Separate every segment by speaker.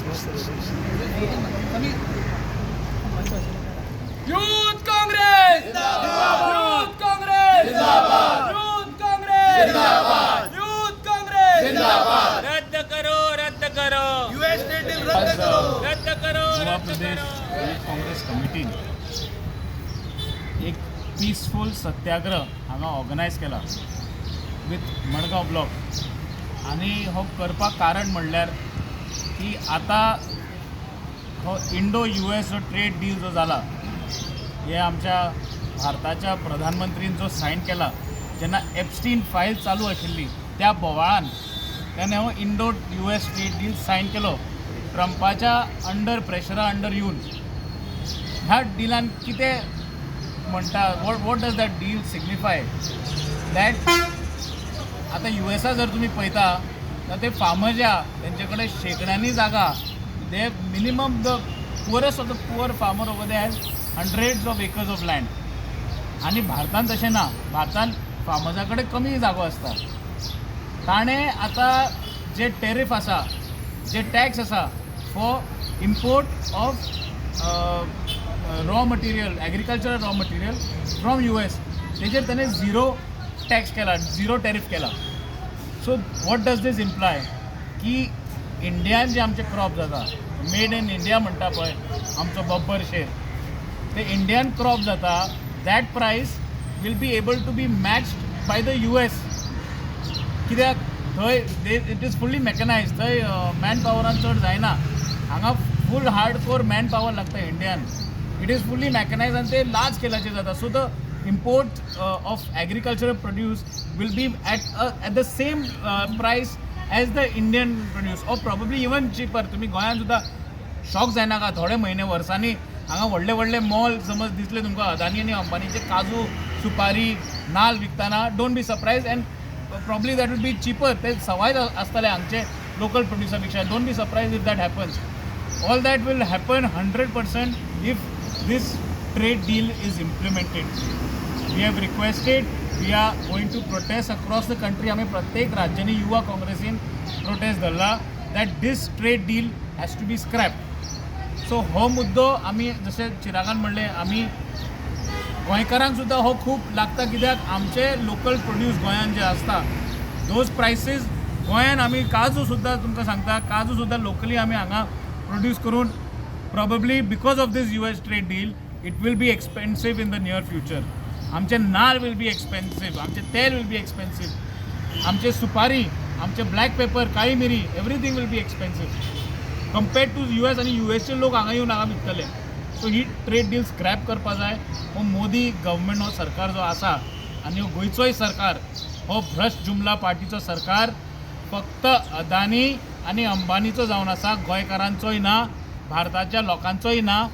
Speaker 1: Youth Congress youth Congress youth Congress youth Congress
Speaker 2: रद्द करो
Speaker 1: US deal रद्द करो
Speaker 2: रद्द करो
Speaker 3: गोवा प्रदेश यूथ काँग्रेस कमिटीन एक पीसफूल सत्याग्रह हांगा ऑर्गनायज केला विथ मडगांव ब्लॉक आनी हो करपाक कारण म्हणल्यार की आता हो इंडो US जो ट्रेड डील जो जाला हे आमच्या भारताच्या प्रधानमंत्रीन जो सायन केला जेन्ना एप्स्टीन फायल चालू आशिल्ली त्या बोवाळान त्याने हो Indo US trade deal sign केलो ट्रम्पाच्या प्रेशरा अंडर येवन ह्या डिलान कितें म्हणटा what does that deal signify that आता USA जर तुम्ही पळयता तर ते फार्मर जे आहा तेंचे कडेन शेकड्यांनी जागा they minimum the poorest of the poor farmer over they has hundreds of acres of land आनी भारतान तशें ना भारतान फार्मर्सा कडेन कमी जागो आसता ताणें आतां जे टॅरिफ आसा जे टॅक्स आसा for import of raw material agricultural raw material from US तेजेर ताणें झिरो टॅक्स केला झिरो टॅरिफ केला so what does this imply की इंडियान जे आमचे क्रॉप जाता मेड इन इंडिया म्हणटा पळय आमचो बब्बर शेर ते इंडियन क्रॉप जाता that price will be able to be matched by the US कित्याक थंय इट इज फुल्ली मॅकनायज थंय मॅन पावरान चड जायना हांगा फूल हार्ड कोर मॅन पावर लागता इंडियान इट इज फुल्ली मॅकनायज आनी ते लार्ज स्केलाचेर जाता so the import of agricultural produce will be at the same price as the Indian produce or probably even cheaper. तुम्ही गोंयांत सुद्दां शॉक जायनाका थोडे म्हयने वर्सांनी हांगा व्हडले व्हडले मॉल समज दिसले तुमकां अदानी आनी अंबानीचे काजू सुपारी नाल्ल विकताना don't be surprise end probably that will be cheaper ते सवाय आसतले हांगचे लोकल प्रोड्युसा पेक्षा don't be surprise if that happens all that will happen 100% if this trade deal is implemented. We have requested, we are going to protest across the country. आम्ही प्रत्येक राज्यांनी युवा काँग्रेसीन प्रोटेस्ट धरला that this trade deal has to be scrapped. So हो मुद्दो आम्ही जसे चिरागान म्हणले आम्ही गोंयकारांक सुद्दां हो खूब लागता कित्याक आमचे लोकल प्रोड्यूस गोंयान जे आसता दोज प्रायसीस गोंयान आमी काजू सुद्दां तुमकां सांगता काजू सुद्दां लोकली आमी हांगा प्रोड्यूस करून probably because of this US trade deal it will be expensive in the near future. आमचे नाल विल बी एक्सपेन्सिव आमचे तेल विल बी एक्सपेन्सिव आमचे सुपारी आमचे ब्लॅक पेपर काळी मिरी everything will be expensive compared to US आनी USचे लोक हांगा येवन हांगा विकतले सो ही ट्रेड डील स्क्रॅप करपा जाय हो मोदी गव्हर्मेंट हो सरकार जो आसा आनी हो गोंयचोय सरकार हो भ्रश्ट जुमला पार्टीचो सरकार फक्त अदानी आनी अंबानीचो जावन आसा गोंयकारांचोय ना भारताच्या लोकांचोय ना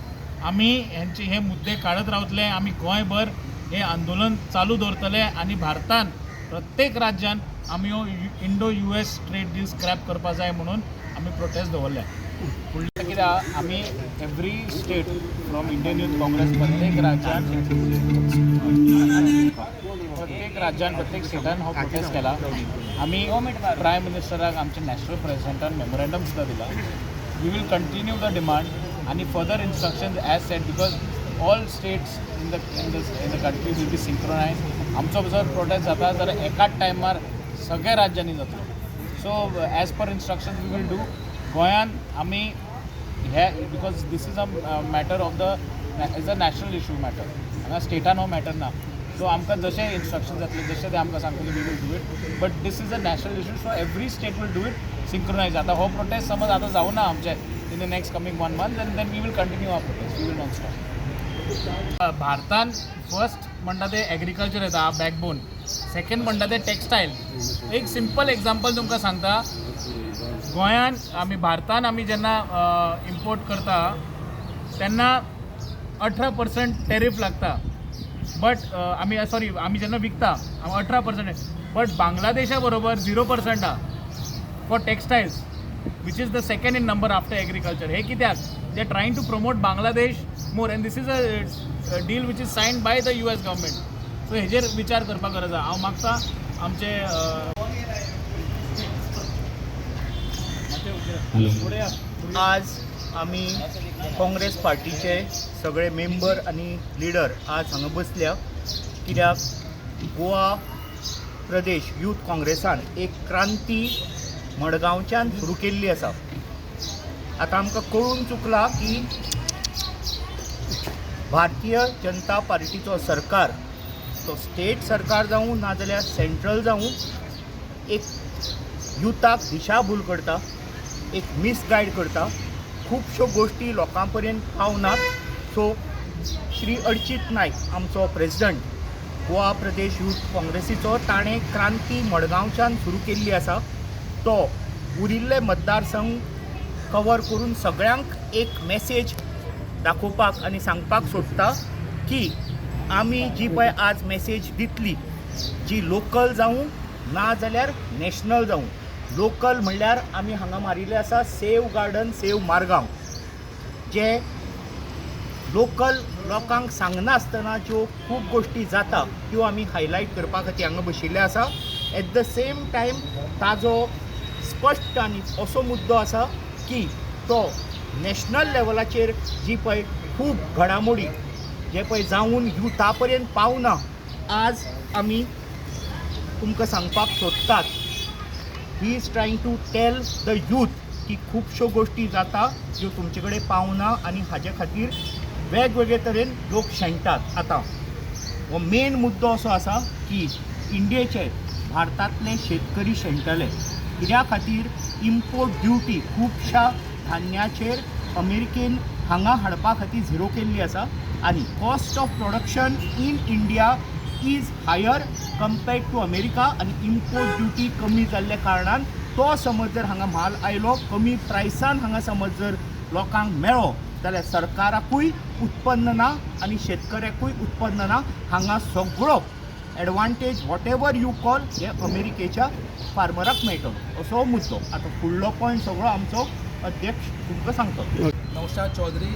Speaker 3: आमी हेंचे हे मुद्दे काढत रावतले आमी गोंयभर हे आंदोलन चालू दवरतले आनी भारतान प्रत्येक राज्यान आमी हो Indo US trade deal scrap करपा जाय म्हणून आमी प्रोटेस्ट दवरल्या फुडलें कित्याक आमी every state from Indian youth Congress प्रत्येक राज्यान प्रत्येक स्टेटान हो प्रोटेस्ट केला आमी प्रायम मिनिस्टराक आमच्या नॅशनल प्रेसिडेंटान मेमोरेंडम सुद्दां दिला we will continue the demand and further instructions as said because all states in the country will be synchronized आमचो जर प्रोटेस्ट जाता जाल्यार एकाच टायमार सगळ्या राज्यांनी जातलो so as per instructions we will do गोंयान आमी हे because this is a matter of the is a national issue matter हांगा स्टेटान हो मॅटर ना सो आमकां जशे इन्स्ट्रक्शन जातले जशे ते आमकां सांगतले we will do it but this is a national issue so every state will do it synchronize आता हो प्रोटेस्ट समज आता जाऊ ना आमचे in the next coming 1 month then we will continue our protest we will not stop भारतान first म्हणटा ते एग्रीकल्चर येता बॅकबोन सेकंड म्हणटा ते टेक्सटायल एक सिंपल एग्जांपल तुमकां सांगता गोंयान आमी भारतान आमी जेन्ना इम्पोर्ट करता तेन्ना 18% टॅरिफ लागता बट आमी सॉरी आमी जेन्ना विकता 18% बट बांगलादेशा बरोबर 0% आहा for textiles which is the second in number after agriculture हे कित्याक they are trying to promote Bangladesh more and this is a deal which is signed by the US government so हेजेर विचार करपाक गरज आहा हांव मागता आमचे फुडें
Speaker 4: आज आमी काँग्रेस पार्टीचे सगळे मेंबर आनी लिडर आज हांगा बसल्या, कित्याक गोवा प्रदेश यूथ काँग्रेसान एक क्रांती मडगांवच्यान सुरू केल्ली आसा. आतां आमकां कळून चुकला की भारतीय जनता पार्टीचो सरकार, तो स्टेट सरकार जावं नाजाल्यार सेंट्रल जावं, एक युथाक दिशाभूल करता, एक मिसगायड करता. खुबश्यो गोश्टी लोकां पर्यंत पावनात. सो श्री अर्चित नायक आमचो प्रेसिडंट गोवा प्रदेश यूथ काँग्रेसीचो, ताणें क्रांती मडगांवच्यान सुरू केल्ली आसा. तो उरिल्ले मतदारसंघ कवर करून सगळ्यांक एक मेसेज दाखोवपाक आनी सांगपाक सोदता की आमी जी पळय आज मेसेज दितली, जी लोकल जावं ना जाल्यार नॅशनल जावं. लोकल म्हणल्यार आमी हांगा मारिल्ले आसा सेव गार्डन सेव मारगांव, जे लोकल लोकांक सांगनासतना ज्यो खूब गोश्टी जाता त्यो आमी हायलायट करपा खातीर हांगा बशिल्ले आसा. एट द सेम टायम ताजो स्पश्ट आनी असो मुद्दो आसा की तो नॅशनल लेवलाचेर जी पळय खूब घडामोडी जे पळय जावन युथा पर्यंत पावना, आज आमी तुमकां सांगपाक सोदतात. He is trying to tell the youth की खुबश्यो गोश्टी जाता ज्यो तुमचे कडेन पावना आनी हाजे खातीर वेगवेगळे तरेन लोक शेणटात. आतां हो मेन मुद्दो असो आसा की इंडियेचे भारतांतले शेतकरी शेणटले कित्या खातीर इम्पोर्ट ड्युटी खुबश्या धान्याचेर अमेरिकेन हांगा हाडपा खातीर झिरो केल्ली आसा आनी cost of production in India is higher compared to America आनी इम्पोर्ट ड्युटी कमी जाल्ल्या कारणान तो समज जर हांगा माल आयलो कमी प्रायसान हांगा समज जर लोकांक मेळ्ळो जाल्यार सरकाराकूय उत्पन्न ना आनी शेतकऱ्याकूय उत्पन्न ना. हांगा सगळो advantage what ever you call हे अमेरिकेच्या फार्मराक मेळटलो असो मुद्दो. आतां फुडलो पॉयंट सगळो आमचो अध्यक्ष तुमकां सांगतो.
Speaker 1: Naushad Chaudhary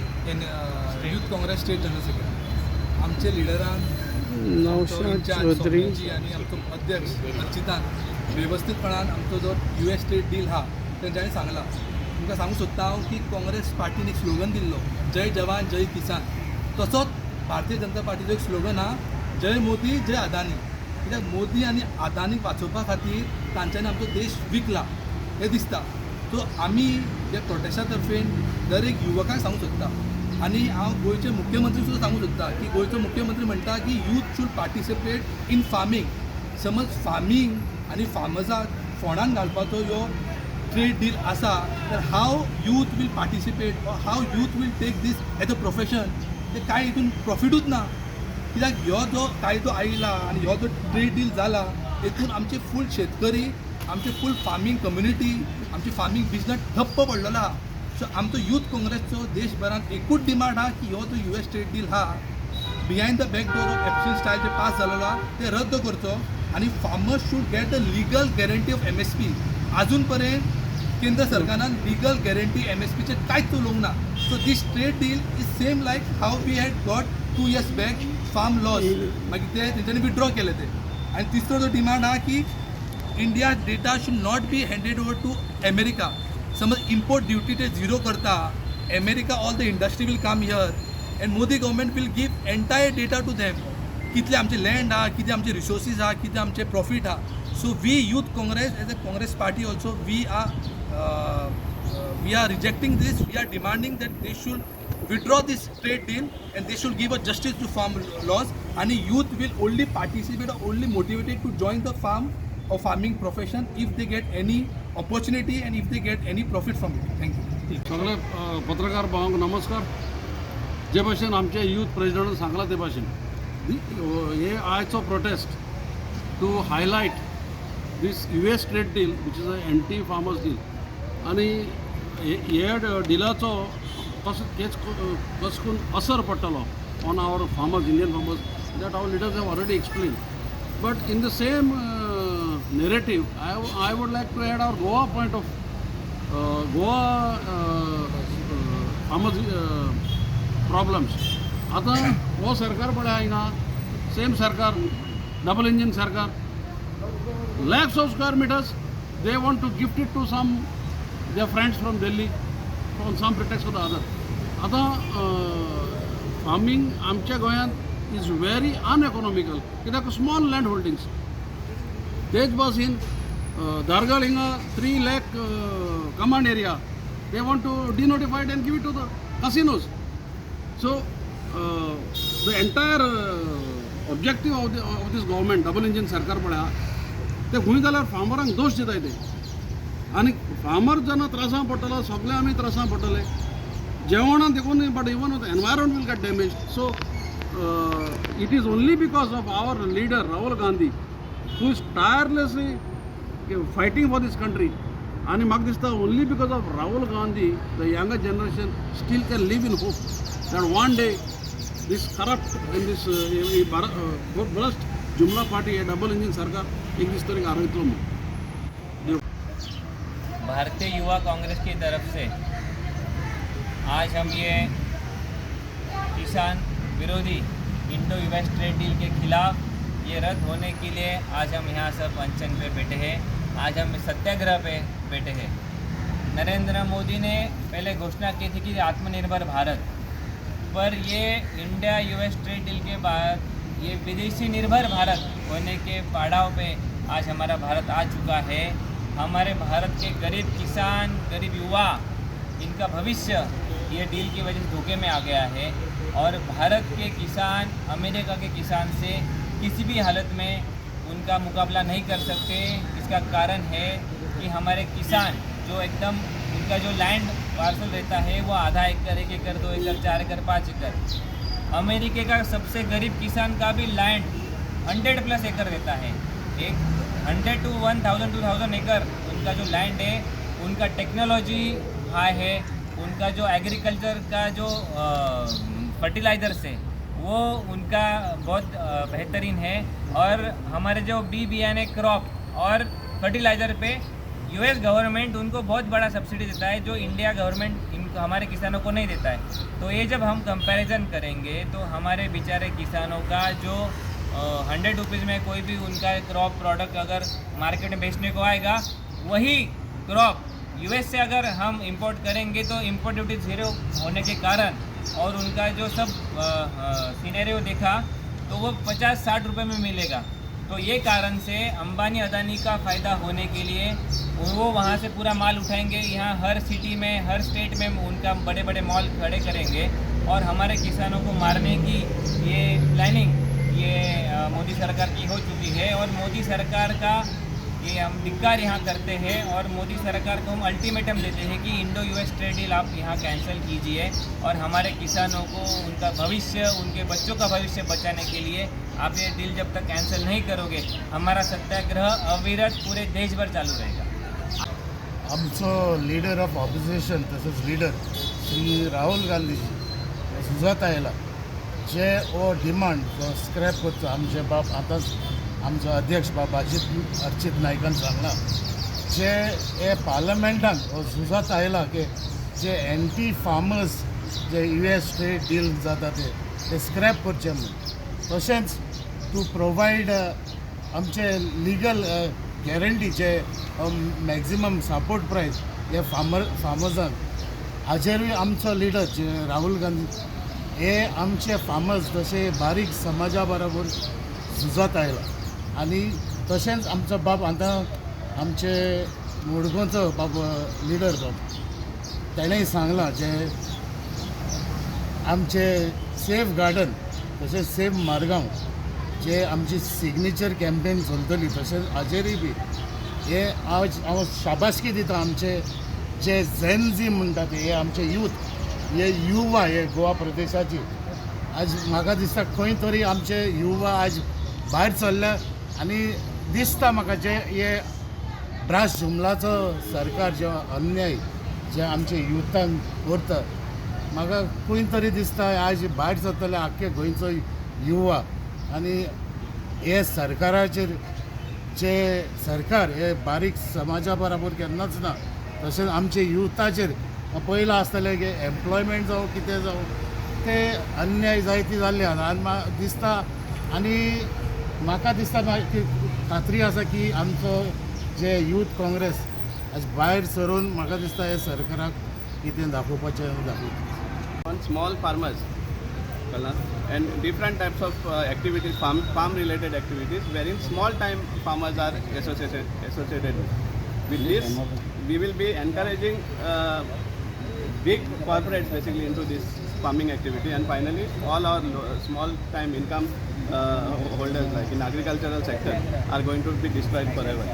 Speaker 1: youth Congress state general secretary. आमचे लिडरान
Speaker 5: नौशाद चौधरी
Speaker 1: आणि आमचो अध्यक्ष अर्चितान वेवस्थीतपणान आमचो जो US स्टेट डील हा तेंच्यांनी सांगला. तुमकां सांगूंक सोदता हांव की काँग्रेस पार्टीन एक स्लोगन दिल्लो, जय जवान जय किसान. तसोच भारतीय जनता पार्टीचो एक स्लोगन हा, जय मोदी जय अदानी. कित्याक मोदी आनी अदानीक वाचोवपा खातीर तांच्यांनी आमचो देश विकला हें दिसता. सो आमी जे प्रोटेस्टा तर्फेन दर एक युवकांक सांगूंक सोदता आनी हांव गोंयचे मुख्यमंत्री सुद्दां सांगूंक सोदता की गोंयचो मुख्यमंत्री म्हणटा की youth should participate in farming. समज फार्मींग आनी फार्मर्साक फोंडान घालपाचो ह्यो ट्रेड डील आसा तर how youth will participate or how youth will take this as a profession. ते कांय हितून प्रॉफिटूच ना. कित्याक ह्यो जो कायदो आयला आनी ह्यो जो ट्रेड डील जाला हेतून आमचे फूल शेतकरी, आमचे फूल फार्मींग कम्युनिटी, आमची फार्मींग बिजनस ठप्प पडलेलो आहा. सो आमचो यूथ काँग्रेसचो देशभरात एकूच डिमांड हा की हो जो US स्टेट डील हा behind the backdoor of एप्सिल style जे पास जालेलो हा ते रद्द करचो आनी farmers should get the legal guarantee of MSP. अजून पर्यंत केंद्र सरकारान लिगल गॅरंटी MSPचे कांयच उलोवंक ना. So this trade deal is same like how we had got 2 years back farm loss, मागीर ते तेंच्यांनी विथड्रॉ केले ते. आनी तिसरो जो डिमांड हा की India data should not be handed over to America. समज इम्पोर्ट ड्युटी ते झिरो करता America, all the industry will come here and Modi government will give entire data to them. कितले आमचे लँड हा, कितें आमचे रिसोर्सीस हा, कितें आमचे प्रॉफीट हा. So we youth Congress as a Congress party also we are rejecting this. We are demanding that they should withdraw this trade deal and they should give a justice to farm laws, and youth will only participate or only motivated to join the farm or farming profession if they get any opportunity and if they get any profit from it. Thank you.
Speaker 5: सगळे पत्रकार भावांक नमस्कार. जे भाशेन आमचे youth प्रेसिडेंटान सांगला ते भाशेन हे आयचो protest to highlight this US trade deal which is a anti farmers deal. आनी हे डिलाचो कसो करून असर पडटलो on our farmers, Indian farmers, that our leaders have already explain. But in the same narrative I would like to add our Goa point of Goa farmers problems. आता वो सरकार पळय हांगा सेम सरकार, डबल इंजिन सरकार, lakhs of square meters they want to gift it to some their friends from Delhi. On some pretext of the other. आता farming आमच्या गोंयांत इज व्हेरी अनइकॉनॉमिकल कित्याक स्मॉल लँड होल्डिंग्स. तेच भाशेन दारगळ हिंगा 3 lakh command area they want to denotify and give it to the casinos. So the entire objective of this government double engine सरकार पळय ते खंय जाल्यार फार्मरांक दोश दिताय ते. आनी फार्मर जेन्ना त्रासां पडटलो सगळे आमी त्रासां पडटले जेवणान देखून but even the environment will get damage. So it is only because of our leader Rahul Gandhi who is tirelessly fighting for this country. आनी म्हाका दिसता only because of Rahul Gandhi the younger generation still can live in hope that one day this corrupt in this भ्रष्ट जुमला party हे double engine सरकार एक दीस तरी हारयतलो म्हणून.
Speaker 2: भारतीय युवा कांग्रेस की तरफ से आज हम ये किसान विरोधी इंडो यूएस ट्रेड डील के खिलाफ ये रद्द होने के लिए आज हम यहाँ सब अनशन पे बैठे हैं. आज हम सत्याग्रह पे बैठे हैं. नरेंद्र मोदी ने पहले घोषणा की थी कि आत्मनिर्भर भारत, पर ये इंडिया यूएस ट्रेड डील के बाद ये विदेशी निर्भर भारत होने के पड़ाव पे आज हमारा भारत आ चुका है. हमारे भारत के गरीब किसान, गरीब युवा, इनका भविष्य ये डील की वजह से धोखे में आ गया है. और भारत के किसान अमेरिका के किसान से किसी भी हालत में उनका मुकाबला नहीं कर सकते. इसका कारण है कि हमारे किसान जो एकदम उनका जो लैंड पार्सल रहता है वो आधा एकड़, 1 एकड़, 2 एकड़, 4 एकड़, 5 एकड़. अमेरिका का सबसे गरीब किसान का भी लैंड 100+ एकड़ रहता है. एक 100 to 1000 2000 एकड़ उनका जो लैंड है, उनका टेक्नोलॉजी हाई है, उनका जो एग्रीकल्चर का जो फर्टिलाइजर्स है वो उनका बहुत बेहतरीन है. और हमारे जो बियाने क्रॉप और फर्टिलाइज़र पे यूएस गवर्नमेंट उनको बहुत बड़ा सब्सिडी देता है जो इंडिया गवर्नमेंट इनको हमारे किसानों को नहीं देता है. तो ये जब हम कंपैरिजन करेंगे तो हमारे बेचारे किसानों का जो 100 रुपीज़ में कोई भी उनका क्रॉप प्रोडक्ट अगर मार्केट में बेचने को आएगा, वही क्रॉप यूएस से अगर हम इंपोर्ट करेंगे तो इंपोर्ट ड्यूटी 0 होने के कारण और उनका जो सब सिनेरियो देखा तो वो 50-60 रुपये में मिलेगा. तो ये कारण से अंबानी अदानी का फ़ायदा होने के लिए वो वहाँ से पूरा माल उठाएंगे, यहाँ हर सिटी में, हर स्टेट में उनका बड़े बड़े मॉल खड़े करेंगे और हमारे किसानों को मारने की ये प्लानिंग ये मोदी सरकार की हो चुकी है. और मोदी सरकार का ये हम धिक्कार यहाँ करते हैं और मोदी सरकार को हम अल्टीमेटम देते हैं कि इंडो यूएस ट्रेड डील आप यहाँ कैंसिल कीजिए और हमारे किसानों को उनका भविष्य, उनके बच्चों का भविष्य बचाने के लिए आप ये डील जब तक कैंसिल नहीं करोगे हमारा सत्याग्रह अविरत पूरे देश भर चालू रहेगा.
Speaker 6: आमचो लीडर ऑफ ऑपोजिशन तसोच लीडर श्री राहुल गांधी सुजात आयला जे हो डिमांड जो स्क्रॅप करता आमचे बाप आतांच आमचो अध्यक्ष बाब अर्चित नायकान सांगला जे हे पार्लमेंटान हो सुजात आयला की जे एंटी फार्मर्स जे यूएस ट्रेड डील जाता ते स्क्रॅप करचे म्हणून. तशेंच टू प्रोवायड आमचे लिगल गॅरंटी जे मॅक्झिमम सपोर्ट प्रायस हे फार्मर्सांक हाजेरूय आमचो लिडर जे राहुल गांधी हे आमचे फार्मर्स तशे बारीक समाजा बरोबर झुजत आयला. आनी तशेंच आमचो बाब आतां आमचे मुडगोंचो बाब लिडर बाब तेणेंय सांगलां जे आमचे सेफ गार्डन तशेंच सेफ मारगांव जे आमची सिग्नेचर कॅम्पेन चलतली तशेंच हाजेरूय बी हे आज हांव शाबासकी दिता आमचे जे झेन म्हणटा ते हे आमचे यूथ हे युवा हे गोवा प्रदेशाची. आज म्हाका दिसता खंय तरी आमचे युवा आज भायर सरल्या आनी दिसता म्हाका जे हे भ्रष्ट जुमलाचो सरकार जो अन्याय जे आमचे युथांक करता म्हाका खंय तरी दिसता आज भायर सरतले आख्खे गोंयचो युवा. आनी हे सरकाराचेर जे सरकार हे बारीक समाजा बरोबर केन्नाच ना. तशेंच आमचे युथाचेर पयला आसतलें की एम्प्लॉयमेंट जावं कितें जावं ते अन्याय जायती जाल्ले आनी म्हाका दिसता आनी म्हाका दिसता की खात्री आसा की आमचो जे यूथ काँग्रेस आज भायर सरून म्हाका दिसता हे सरकाराक कितें दाखोवपाचें दाखयता.
Speaker 7: on small farmers and different types of activities, farm related activities, wherein small time farmers are associated with this. We will be encouraging big corporates basically into this farming activity, and finally all our small time income holders like in agricultural sector are going to be destroyed forever.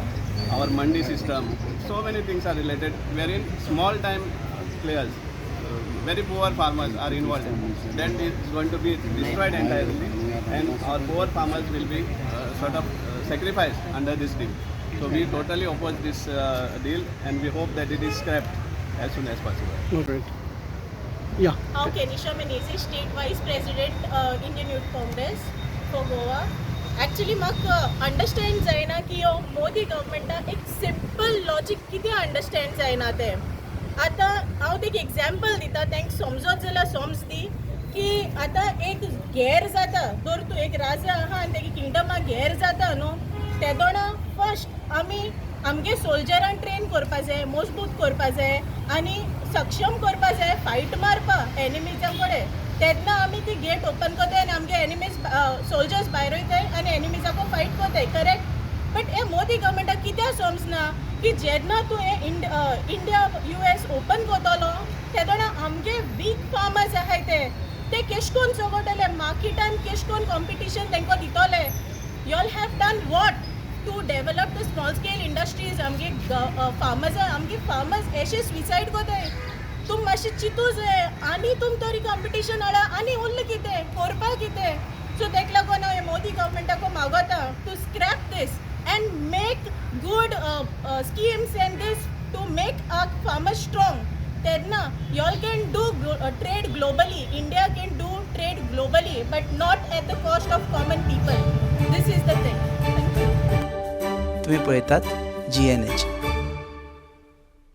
Speaker 7: Our mandi system, so many things are related wherein small time players, very poor farmers are involved. Then it's going to be destroyed entirely, and our poor farmers will be sort of sacrificed under this deal. So we totally oppose this deal, and we hope that it is scrapped as soon as possible.
Speaker 8: हांव Kenisha मेनेझी, state वायस president Indian youth Congress for Goa. Actually म्हाका understand जायना की हो मोदी गव्हर्मेंटाक एक simple logic कितें understand जायना तें. आतां हांव एक एग्जाम्पल दिता, तांकां समजत जाल्यार समज दी की आतां एक घेर जाता, तर तूं एक राजा आहा आनी तेगे किंगडमाक घेर जाता न्हू, ते दोना फर्स्ट आमी आमगे सोल्जरांक ट्रेन करपा जाय, मजबूत करपा जाय आनी सक्षम करपा जाय फायट मारपा एनिमीजां कडेन. तेन्ना आमी ती गेट ओपन करताय आनी आमगे एनिमीज सोल्जर्स भायर वयताय आनी एनिमीजाको फायट करताय, करेक्ट. बट हे मोदी गव्हर्मेंटाक कित्याक समजना की जेन्ना तूं हे इंडिया US ओपन करतलो तेदोना आमगे वीक फार्मर्स आहाय ते केश कोन चोगोटले, मार्केटान केश कोन कॉम्पिटिशन तेंकां दितले. You all have done what to develop the small scale industries. आमगे फार्मर्स एशे सुसायड कोताय. तुम मातशें चिंतू जाय आनी तुम तरी कॉम्पिटिशन हाडा आनी उरलें कितें करपा कितें. सो तेका लागून हांव मोदी गव्हर्मेंटाको मागोता to scrap this and make good schemes and this to make our farmers strong. Therna you all can do trade globally. India can do trade globally, but not at the cost of common people. This is the thing. Thank you.
Speaker 9: तुम्ही पळयतात GNH.